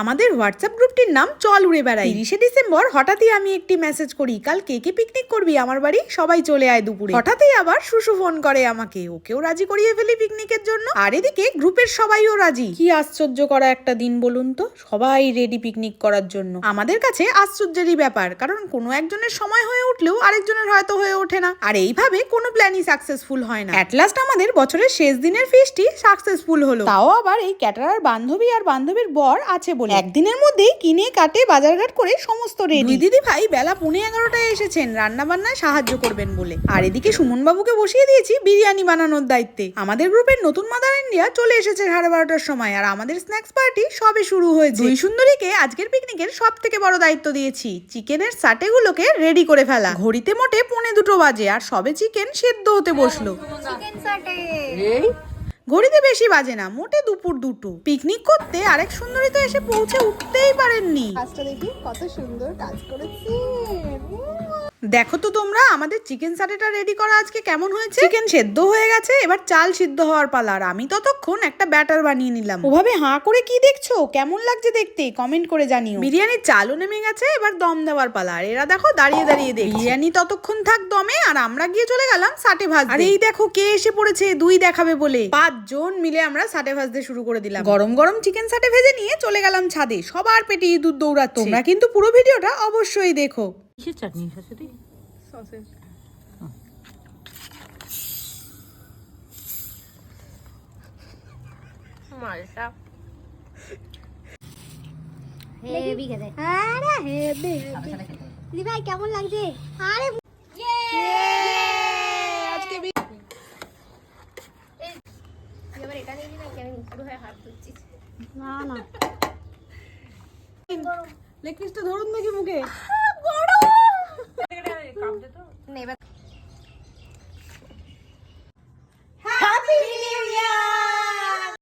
আমাদের হোয়াটসঅ্যাপ গ্রুপটির নাম চল উড়ে বেড়াই। 30শে ডিসেম্বর হঠাৎই আমি একটি মেসেজ করি, কাল কে কে পিকনিক করবি আমার বাড়ি, সবাই চলে আয় দুপুরে। হঠাৎই আবার শুশু ফোন করে আমাকে, ওকেও রাজি করিয়ে ফেলি পিকনিকের জন্য। আর এদিকে গ্রুপের সবাইও রাজি। কি আশ্চর্য করা একটা দিন বলুন তো, সবাই রেডি পিকনিক করার জন্য। আমাদের কাছে আশ্চর্যেরই ব্যাপার, কারণ কোনো একজনের সময় হয়ে উঠলেও আরেকজনের হয়তো হয়ে ওঠে না। আর এইভাবে কোনো প্ল্যানই সাকসেসফুল হয় না। অ্যাট লাস্ট আমাদের বছরের শেষ দিনের ফিস্টটি সাকসেসফুল হলো, তাও আবার এই ক্যাটারার বান্ধবী আর বান্ধবীর বর আছে বলে। একদিনের মধ্যেই কিনে কাটে বাজারঘাট করে সমস্ত রেডি। দিদি ভাই বেলা 11:30 এসেছেন রান্না বান্নায় সাহায্য করবেন বলে। আর এদিকে সুমন বাবুকে বসিয়ে দিয়েছি বিরিয়ানি বানানোর দায়িত্বে। আমাদের গ্রুপের নতুন মাদার ইন্ডিয়া চলে এসেছে 12:30টার সময়, আর আমাদের স্ন্যাক্স পার্টি সবে শুরু হয়েছে। দুই সুন্দরীকে আজকের পিকনিকের সব থেকে বড় দায়িত্ব দিয়েছি, চিকেনের সাটেগুলোকে রেডি করে ফেলা। ঘড়িতে মোটে 1:45 বাজে, আর সবে চিকেন সেদ্ধ হতে বসলো। ঘড়িতে বেশি বাজে না, মোটে দুপুর 2। পিকনিক করতে আরেক সুন্দরী তো এসে পৌঁছে উঠতেই পারেননি। কাজটা দেখি কত সুন্দর কাজ করেছি। দেখো তো তোমরা আমাদের চিকেন সাটেটা রেডি করা আজকে কেমন হয়েছে। চিকেন সেদ্ধ হয়ে গেছে, এবার চাল সিদ্ধ হওয়ার পালা। আর আমি ততক্ষণ একটা ব্যাটার বানিয়ে নিলাম। ওভাবে হাঁ করে কি দেখছো, কেমন লাগছে দেখতে কমেন্ট করে জানিও। বিরিয়ানির চালও নেমে গেছে, এবার দম দেওয়ার পালা। আর এরা দেখো দাঁড়িয়ে দাঁড়িয়ে দেখছে। বিরিয়ানি ততক্ষণ থাক দমে, আর আমরা গিয়ে চলে গেলাম সাটে ভাজতে। আর এই দেখো কে এসে পড়েছে, দুই দেখাবে বলে 5 জন মিলে আমরা সাটে ভাজতে শুরু করে দিলাম। গরম গরম চিকেন সাটে ভেজে নিয়ে চলে গেলাম ছাদে। সবার পেটে ইঁদুর দৌড়াচ্ছে। তোমরা কিন্তু পুরো ভিডিওটা অবশ্যই দেখো। কিসের চাটনি শাশুড়ি? সসেজ। মালটা হেভি খেতে। আরে হেভি দিদি ভাই কেমন লাগছে? আরে আজকে এবার এটা নিয়ে নিবি নাকি? আমি পুরো হয়ে হাত ধুচ্ছি। না না লেগ পিসটা ধরুন দেখি মুখে। না এবার